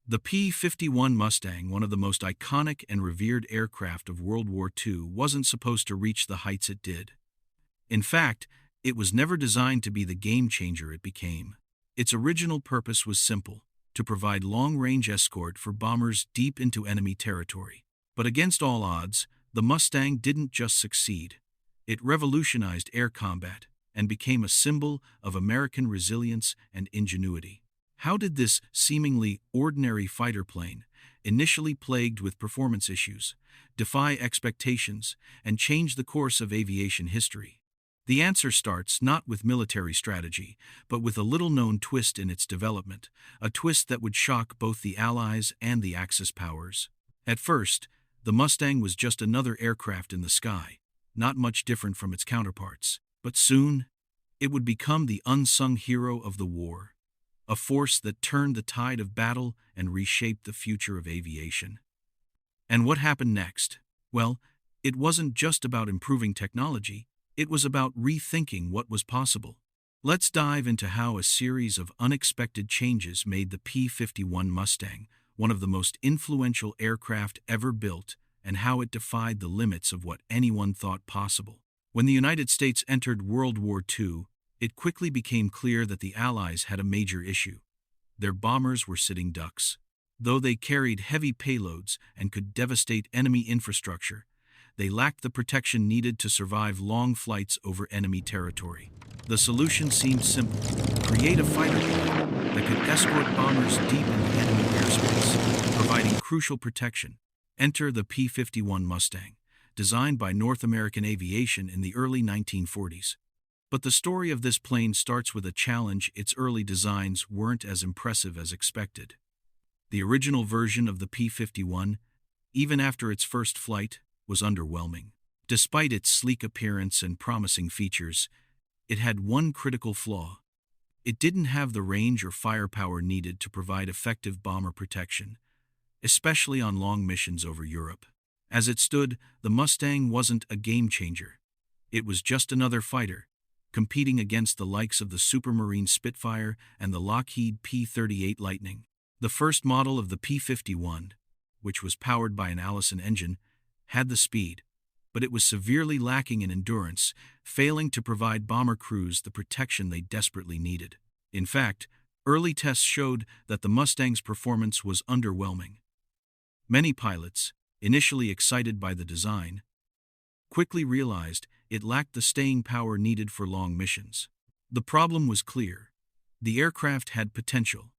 The P-51 Mustang, one of the most iconic and revered aircraft of World War II, wasn't supposed to reach the heights it did. In fact, it was never designed to be the game-changer it became. Its original purpose was simple: to provide long-range escort for bombers deep into enemy territory. But against all odds, the Mustang didn't just succeed. It revolutionized air combat and became a symbol of American resilience and ingenuity. How did this seemingly ordinary fighter plane, initially plagued with performance issues, defy expectations and change the course of aviation history? The answer starts not with military strategy, but with a little-known twist in its development, a twist that would shock both the Allies and the Axis powers. At first, the Mustang was just another aircraft in the sky, not much different from its counterparts. But soon, it would become the unsung hero of the war, a force that turned the tide of battle and reshaped the future of aviation. And what happened next? Well, it wasn't just about improving technology, it was about rethinking what was possible. Let's dive into how a series of unexpected changes made the P-51 Mustang one of the most influential aircraft ever built, and how it defied the limits of what anyone thought possible. When the United States entered World War II, it quickly became clear that the Allies had a major issue. Their bombers were sitting ducks. Though they carried heavy payloads and could devastate enemy infrastructure, they lacked the protection needed to survive long flights over enemy territory. The solution seemed simple: create a fighter plane that could escort bombers deep into enemy airspace, providing crucial protection. Enter the P-51 Mustang, designed by North American Aviation in the early 1940s. But the story of this plane starts with a challenge: its early designs weren't as impressive as expected. The original version of the P-51, even after its first flight, was underwhelming. Despite its sleek appearance and promising features, it had one critical flaw. It didn't have the range or firepower needed to provide effective bomber protection, especially on long missions over Europe. As it stood, the Mustang wasn't a game-changer. It was just another fighter, competing against the likes of the Supermarine Spitfire and the Lockheed P-38 Lightning. The first model of the P-51, which was powered by an Allison engine, had the speed, but it was severely lacking in endurance, failing to provide bomber crews the protection they desperately needed. In fact, early tests showed that the Mustang's performance was underwhelming. Many pilots, initially excited by the design, quickly realized it lacked the staying power needed for long missions. The problem was clear: the aircraft had potential,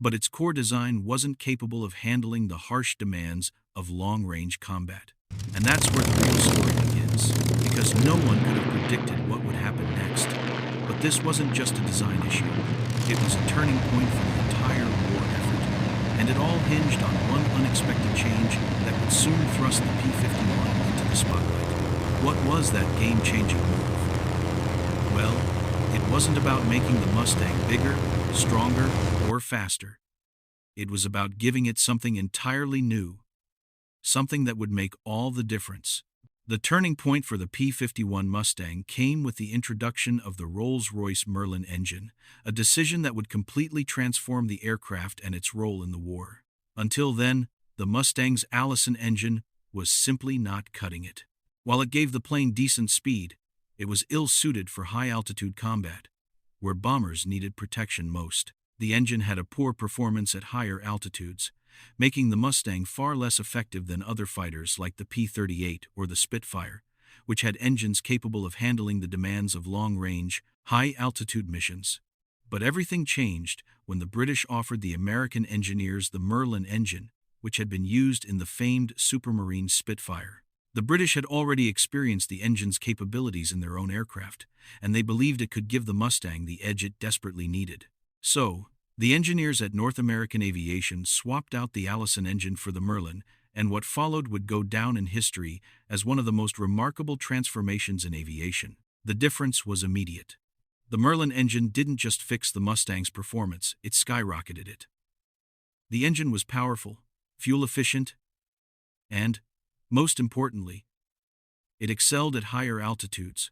but its core design wasn't capable of handling the harsh demands of long-range combat. And that's where the real story begins, because no one could have predicted what would happen next. But this wasn't just a design issue. It was a turning point for the entire war effort, and it all hinged on one unexpected change that would soon thrust the P-51 into the spotlight. What was that game-changing move? Well, it wasn't about making the Mustang bigger, stronger, or faster. It was about giving it something entirely new, something that would make all the difference. The turning point for the P-51 Mustang came with the introduction of the Rolls-Royce Merlin engine, a decision that would completely transform the aircraft and its role in the war. Until then, the Mustang's Allison engine was simply not cutting it. While it gave the plane decent speed, it was ill-suited for high-altitude combat, where bombers needed protection most. The engine had a poor performance at higher altitudes, making the Mustang far less effective than other fighters like the P-38 or the Spitfire, which had engines capable of handling the demands of long-range, high-altitude missions. But everything changed when the British offered the American engineers the Merlin engine, which had been used in the famed Supermarine Spitfire. The British had already experienced the engine's capabilities in their own aircraft, and they believed it could give the Mustang the edge it desperately needed. So, the engineers at North American Aviation swapped out the Allison engine for the Merlin, and what followed would go down in history as one of the most remarkable transformations in aviation. The difference was immediate. The Merlin engine didn't just fix the Mustang's performance, it skyrocketed it. The engine was powerful, fuel-efficient, and, most importantly, it excelled at higher altitudes.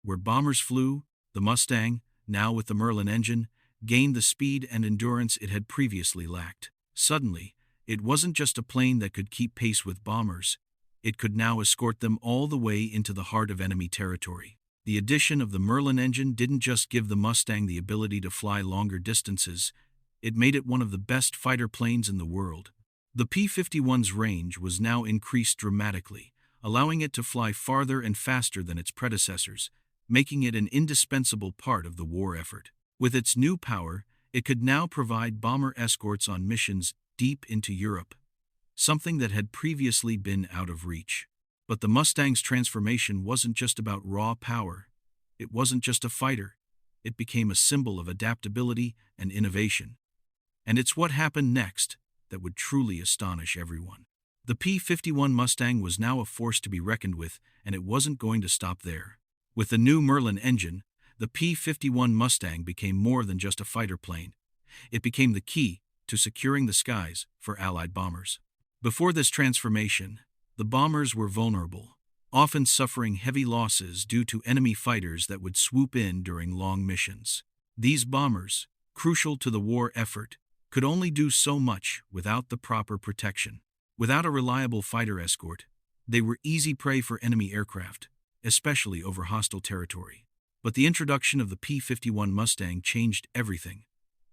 Where bombers flew, the Mustang, now with the Merlin engine, gained the speed and endurance it had previously lacked. Suddenly, it wasn't just a plane that could keep pace with bombers, it could now escort them all the way into the heart of enemy territory. The addition of the Merlin engine didn't just give the Mustang the ability to fly longer distances, it made it one of the best fighter planes in the world. The P-51's range was now increased dramatically, allowing it to fly farther and faster than its predecessors, making it an indispensable part of the war effort. With its new power, it could now provide bomber escorts on missions deep into Europe, something that had previously been out of reach. But the Mustang's transformation wasn't just about raw power. It wasn't just a fighter. It became a symbol of adaptability and innovation. And it's what happened next that would truly astonish everyone. The P-51 Mustang was now a force to be reckoned with, and it wasn't going to stop there. With the new Merlin engine, the P-51 Mustang became more than just a fighter plane. It became the key to securing the skies for Allied bombers. Before this transformation, the bombers were vulnerable, often suffering heavy losses due to enemy fighters that would swoop in during long missions. These bombers, crucial to the war effort, could only do so much without the proper protection. Without a reliable fighter escort, they were easy prey for enemy aircraft, especially over hostile territory. But the introduction of the P-51 Mustang changed everything.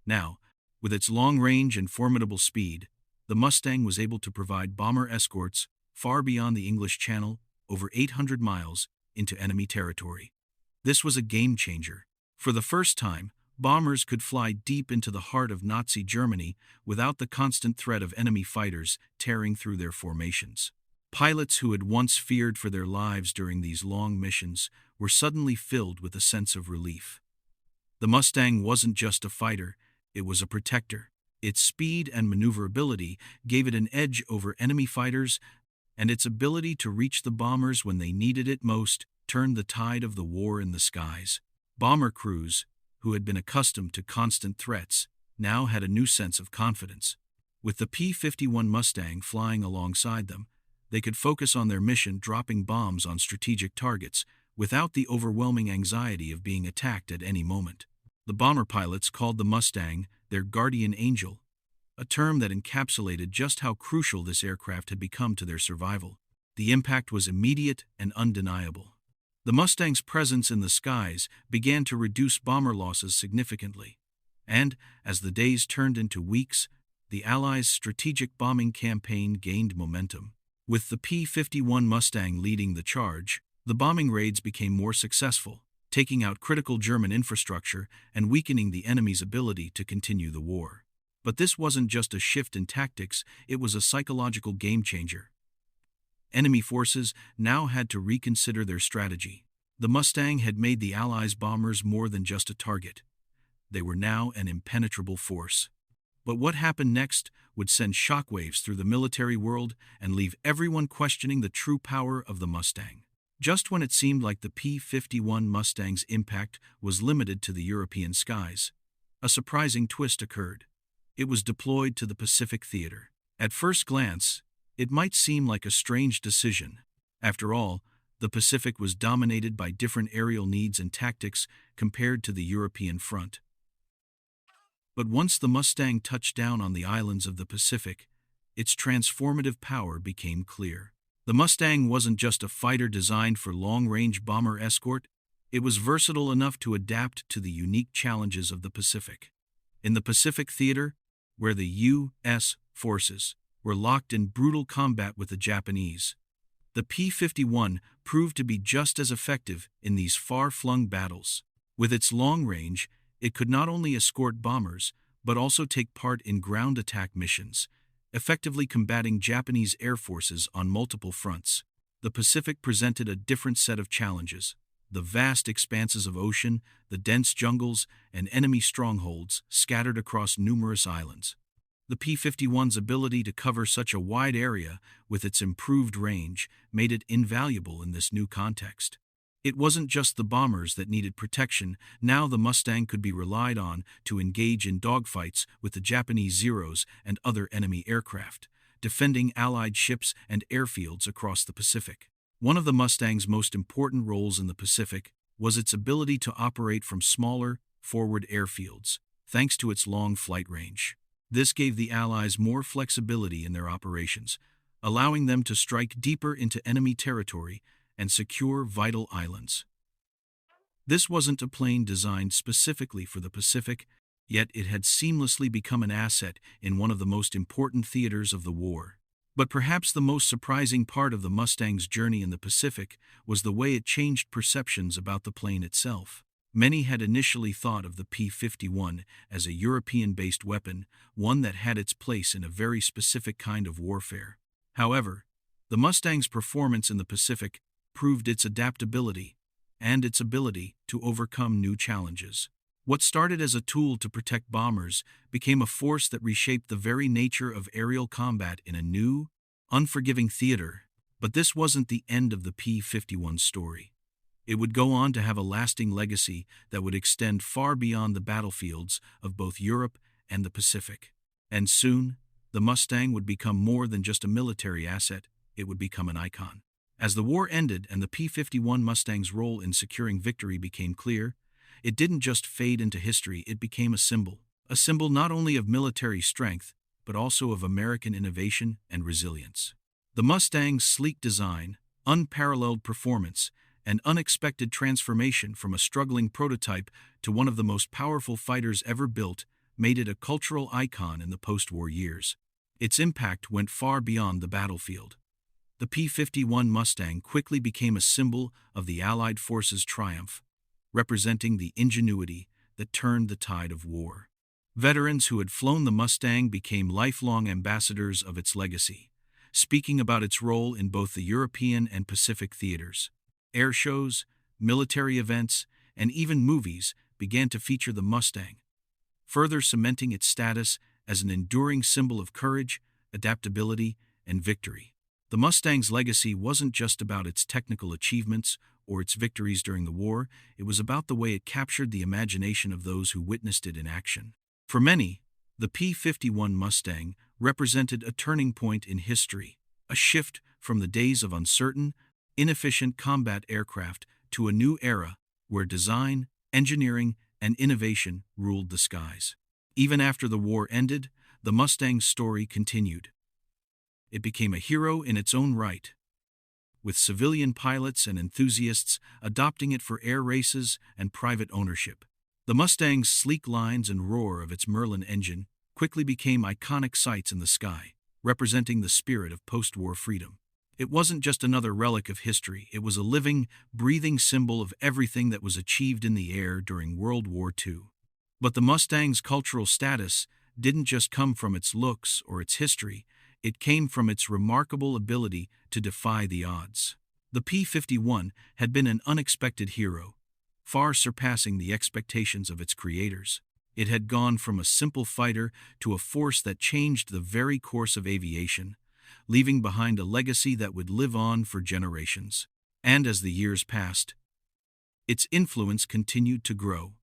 Now, with its long range and formidable speed, the Mustang was able to provide bomber escorts far beyond the English Channel, over 800 miles, into enemy territory. This was a game changer. For the first time, bombers could fly deep into the heart of Nazi Germany without the constant threat of enemy fighters tearing through their formations. Pilots who had once feared for their lives during these long missions were suddenly filled with a sense of relief. The Mustang wasn't just a fighter, it was a protector. Its speed and maneuverability gave it an edge over enemy fighters, and its ability to reach the bombers when they needed it most turned the tide of the war in the skies. Bomber crews, who had been accustomed to constant threats, now had a new sense of confidence. With the P-51 Mustang flying alongside them, they could focus on their mission dropping bombs on strategic targets without the overwhelming anxiety of being attacked at any moment. The bomber pilots called the Mustang their guardian angel, a term that encapsulated just how crucial this aircraft had become to their survival. The impact was immediate and undeniable. The Mustang's presence in the skies began to reduce bomber losses significantly, and, as the days turned into weeks, the Allies' strategic bombing campaign gained momentum. With the P-51 Mustang leading the charge, the bombing raids became more successful, taking out critical German infrastructure and weakening the enemy's ability to continue the war. But this wasn't just a shift in tactics, it was a psychological game-changer. Enemy forces now had to reconsider their strategy. The Mustang had made the Allies' bombers more than just a target. They were now an impenetrable force. But what happened next would send shockwaves through the military world and leave everyone questioning the true power of the Mustang. Just when it seemed like the P-51 Mustang's impact was limited to the European skies, a surprising twist occurred. It was deployed to the Pacific theater. At first glance, it might seem like a strange decision. After all, the Pacific was dominated by different aerial needs and tactics compared to the European front. But once the Mustang touched down on the islands of the Pacific, its transformative power became clear. The Mustang wasn't just a fighter designed for long-range bomber escort, it was versatile enough to adapt to the unique challenges of the Pacific. In the Pacific theater, where the U.S. forces were locked in brutal combat with the Japanese, the P-51 proved to be just as effective in these far-flung battles. With its long range, it could not only escort bombers, but also take part in ground attack missions, effectively combating Japanese air forces on multiple fronts. The Pacific presented a different set of challenges. The vast expanses of ocean, the dense jungles, and enemy strongholds scattered across numerous islands. The P-51's ability to cover such a wide area with its improved range made it invaluable in this new context. It wasn't just the bombers that needed protection. Now the Mustang could be relied on to engage in dogfights with the Japanese Zeros and other enemy aircraft, defending Allied ships and airfields across the Pacific. One of the Mustang's most important roles in the Pacific was its ability to operate from smaller, forward airfields, thanks to its long flight range. This gave the Allies more flexibility in their operations, allowing them to strike deeper into enemy territory and secure vital islands. This wasn't a plane designed specifically for the Pacific, yet it had seamlessly become an asset in one of the most important theaters of the war. But perhaps the most surprising part of the Mustang's journey in the Pacific was the way it changed perceptions about the plane itself. Many had initially thought of the P-51 as a European-based weapon, one that had its place in a very specific kind of warfare. However, the Mustang's performance in the Pacific proved its adaptability and its ability to overcome new challenges. What started as a tool to protect bombers became a force that reshaped the very nature of aerial combat in a new, unforgiving theater. But this wasn't the end of the P-51 story. It would go on to have a lasting legacy that would extend far beyond the battlefields of both Europe and the Pacific. And soon, the Mustang would become more than just a military asset, it would become an icon. As the war ended and the P-51 Mustang's role in securing victory became clear, it didn't just fade into history, it became a symbol not only of military strength, but also of American innovation and resilience. The Mustang's sleek design, unparalleled performance, and unexpected transformation from a struggling prototype to one of the most powerful fighters ever built made it a cultural icon in the post-war years. Its impact went far beyond the battlefield. The P-51 Mustang quickly became a symbol of the Allied forces' triumph, representing the ingenuity that turned the tide of war. Veterans who had flown the Mustang became lifelong ambassadors of its legacy, speaking about its role in both the European and Pacific theaters. Air shows, military events, and even movies began to feature the Mustang, further cementing its status as an enduring symbol of courage, adaptability, and victory. The Mustang's legacy wasn't just about its technical achievements or its victories during the war, it was about the way it captured the imagination of those who witnessed it in action. For many, the P-51 Mustang represented a turning point in history, a shift from the days of uncertain, inefficient combat aircraft to a new era where design, engineering, and innovation ruled the skies. Even after the war ended, the Mustang's story continued. It became a hero in its own right, with civilian pilots and enthusiasts adopting it for air races and private ownership. The Mustang's sleek lines and roar of its Merlin engine quickly became iconic sights in the sky, representing the spirit of post-war freedom. It wasn't just another relic of history, it was a living, breathing symbol of everything that was achieved in the air during World War II. But the Mustang's cultural status didn't just come from its looks or its history, it came from its remarkable ability to defy the odds. The P-51 had been an unexpected hero, far surpassing the expectations of its creators. It had gone from a simple fighter to a force that changed the very course of aviation, leaving behind a legacy that would live on for generations. And as the years passed, its influence continued to grow.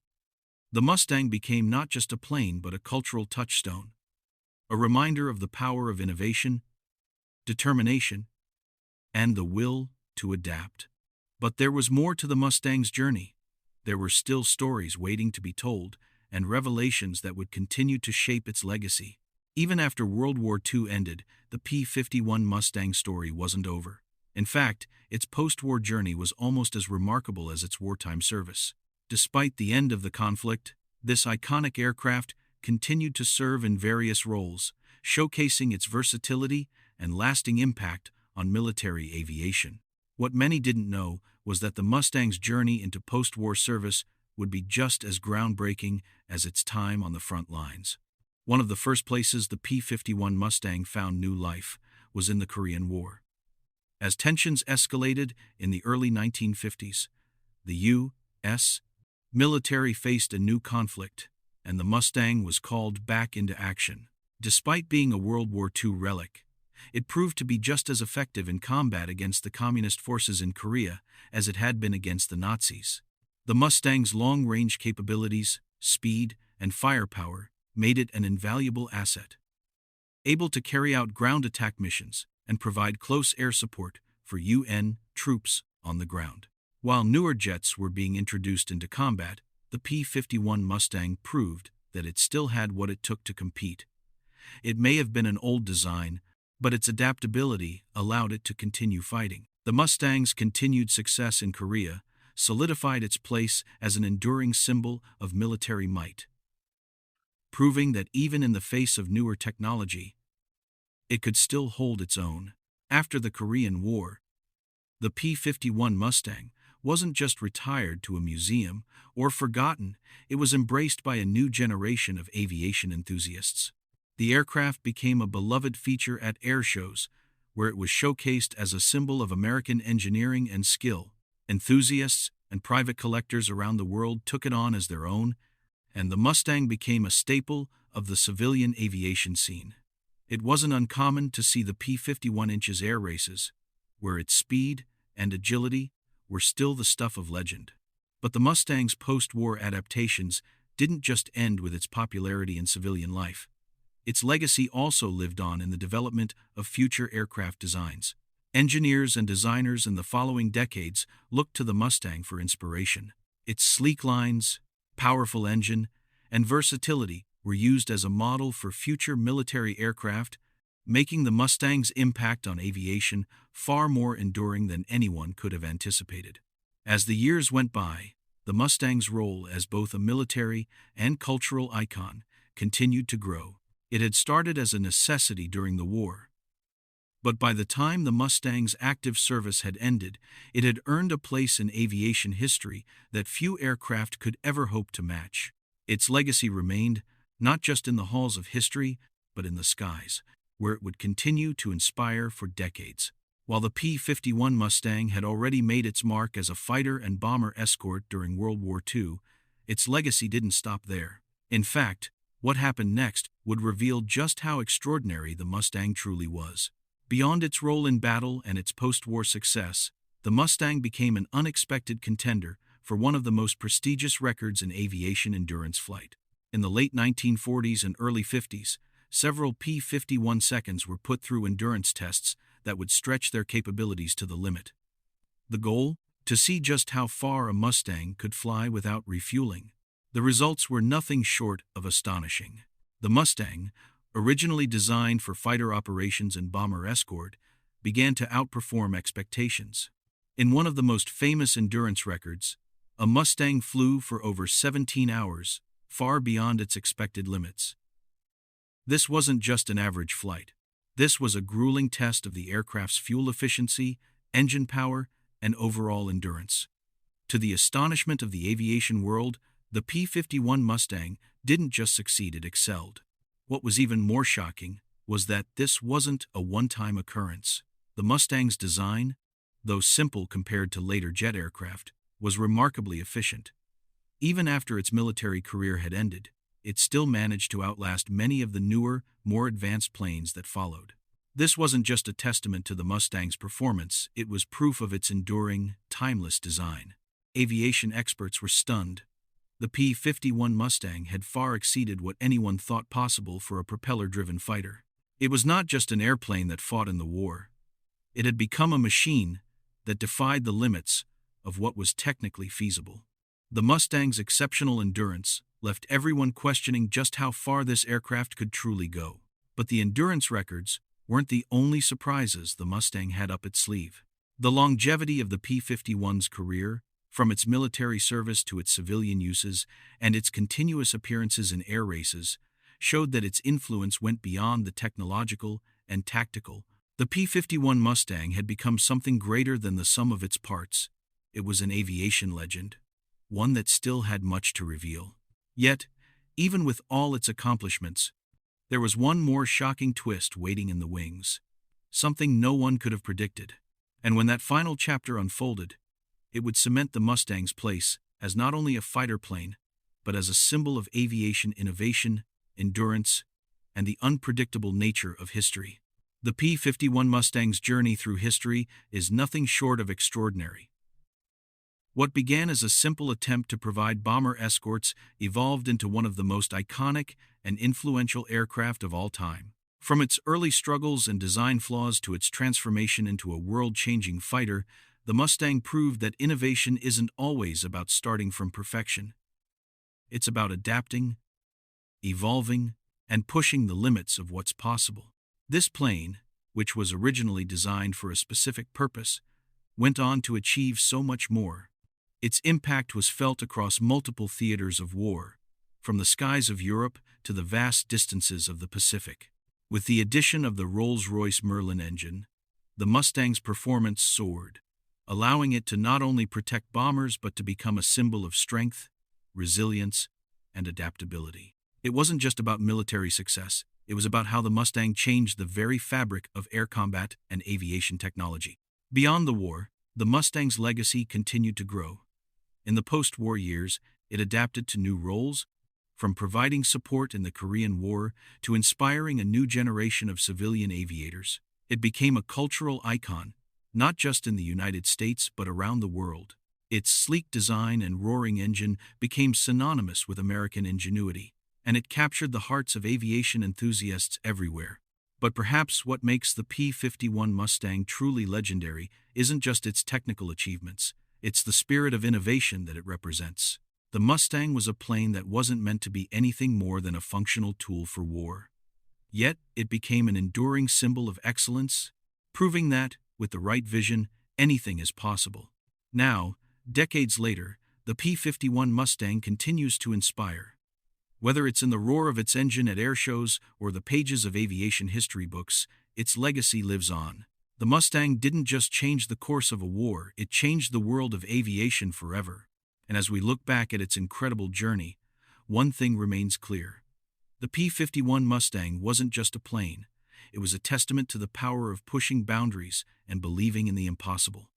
The Mustang became not just a plane but a cultural touchstone, a reminder of the power of innovation, determination, and the will to adapt. But there was more to the Mustang's journey. There were still stories waiting to be told, and revelations that would continue to shape its legacy. Even after World War II ended, the P-51 Mustang story wasn't over. In fact, its post-war journey was almost as remarkable as its wartime service. Despite the end of the conflict, this iconic aircraft continued to serve in various roles, showcasing its versatility and lasting impact on military aviation. What many didn't know was that the Mustang's journey into post-war service would be just as groundbreaking as its time on the front lines. One of the first places the P-51 Mustang found new life was in the Korean War. As tensions escalated in the early 1950s, the U.S. military faced a new conflict, and the Mustang was called back into action. Despite being a World War II relic, it proved to be just as effective in combat against the communist forces in Korea as it had been against the Nazis. The Mustang's long-range capabilities, speed, and firepower made it an invaluable asset, able to carry out ground attack missions and provide close air support for UN troops on the ground. While newer jets were being introduced into combat, the P-51 Mustang proved that it still had what it took to compete, It may have been an old design, but its adaptability allowed it to continue fighting. The Mustang's continued success in Korea solidified its place as an enduring symbol of military might, proving that even in the face of newer technology, it could still hold its own. After the Korean War, the P-51 Mustang wasn't just retired to a museum or forgotten, it was embraced by a new generation of aviation enthusiasts. The aircraft became a beloved feature at air shows, where it was showcased as a symbol of American engineering and skill. Enthusiasts and private collectors around the world took it on as their own, and the Mustang became a staple of the civilian aviation scene. It wasn't uncommon to see the P-51 inches air races, where its speed and agility were still the stuff of legend. But the Mustang's post-war adaptations didn't just end with its popularity in civilian life. Its legacy also lived on in the development of future aircraft designs. Engineers and designers in the following decades looked to the Mustang for inspiration. Its sleek lines, powerful engine, and versatility were used as a model for future military aircraft, making the Mustang's impact on aviation far more enduring than anyone could have anticipated. As the years went by, the Mustang's role as both a military and cultural icon continued to grow. It had started as a necessity during the war, but by the time the Mustang's active service had ended, it had earned a place in aviation history that few aircraft could ever hope to match. Its legacy remained, not just in the halls of history, but in the skies, where it would continue to inspire for decades. While the P-51 Mustang had already made its mark as a fighter and bomber escort during World War II, its legacy didn't stop there. In fact, what happened next would reveal just how extraordinary the Mustang truly was. Beyond its role in battle and its post-war success, the Mustang became an unexpected contender for one of the most prestigious records in aviation endurance flight. In the late 1940s and early 50s, several P-51 seconds were put through endurance tests that would stretch their capabilities to the limit. The goal? To see just how far a Mustang could fly without refueling. The results were nothing short of astonishing. The Mustang, originally designed for fighter operations and bomber escort, began to outperform expectations. In one of the most famous endurance records, a Mustang flew for over 17 hours, far beyond its expected limits. This wasn't just an average flight. This was a grueling test of the aircraft's fuel efficiency, engine power, and overall endurance. To the astonishment of the aviation world, the P-51 Mustang didn't just succeed, it excelled. What was even more shocking was that this wasn't a one-time occurrence. The Mustang's design, though simple compared to later jet aircraft, was remarkably efficient. Even after its military career had ended, it still managed to outlast many of the newer, more advanced planes that followed. This wasn't just a testament to the Mustang's performance, it was proof of its enduring, timeless design. Aviation experts were stunned. The P-51 Mustang had far exceeded what anyone thought possible for a propeller-driven fighter. It was not just an airplane that fought in the war. It had become a machine that defied the limits of what was technically feasible. The Mustang's exceptional endurance left everyone questioning just how far this aircraft could truly go. But the endurance records weren't the only surprises the Mustang had up its sleeve. The longevity of the P-51's career, from its military service to its civilian uses and its continuous appearances in air races, showed that its influence went beyond the technological and tactical. The P-51 Mustang had become something greater than the sum of its parts. It was an aviation legend, one that still had much to reveal. Yet, even with all its accomplishments, there was one more shocking twist waiting in the wings, something no one could have predicted. And when that final chapter unfolded, it would cement the Mustang's place as not only a fighter plane, but as a symbol of aviation innovation, endurance, and the unpredictable nature of history. The P-51 Mustang's journey through history is nothing short of extraordinary. What began as a simple attempt to provide bomber escorts evolved into one of the most iconic and influential aircraft of all time. From its early struggles and design flaws to its transformation into a world-changing fighter, the Mustang proved that innovation isn't always about starting from perfection. It's about adapting, evolving, and pushing the limits of what's possible. This plane, which was originally designed for a specific purpose, went on to achieve so much more. Its impact was felt across multiple theaters of war, from the skies of Europe to the vast distances of the Pacific. With the addition of the Rolls-Royce Merlin engine, the Mustang's performance soared, allowing it to not only protect bombers but to become a symbol of strength, resilience, and adaptability. It wasn't just about military success, it was about how the Mustang changed the very fabric of air combat and aviation technology. Beyond the war, the Mustang's legacy continued to grow. In the post-war years, it adapted to new roles, from providing support in the Korean War to inspiring a new generation of civilian aviators. It became a cultural icon, not just in the United States but around the world. Its sleek design and roaring engine became synonymous with American ingenuity, and it captured the hearts of aviation enthusiasts everywhere. But perhaps what makes the P-51 Mustang truly legendary isn't just its technical achievements, it's the spirit of innovation that it represents. The Mustang was a plane that wasn't meant to be anything more than a functional tool for war. Yet, it became an enduring symbol of excellence, proving that, with the right vision, anything is possible. Now, decades later, the P-51 Mustang continues to inspire. Whether it's in the roar of its engine at air shows or the pages of aviation history books, its legacy lives on. The Mustang didn't just change the course of a war, it changed the world of aviation forever. And as we look back at its incredible journey, one thing remains clear. The P-51 Mustang wasn't just a plane, it was a testament to the power of pushing boundaries and believing in the impossible.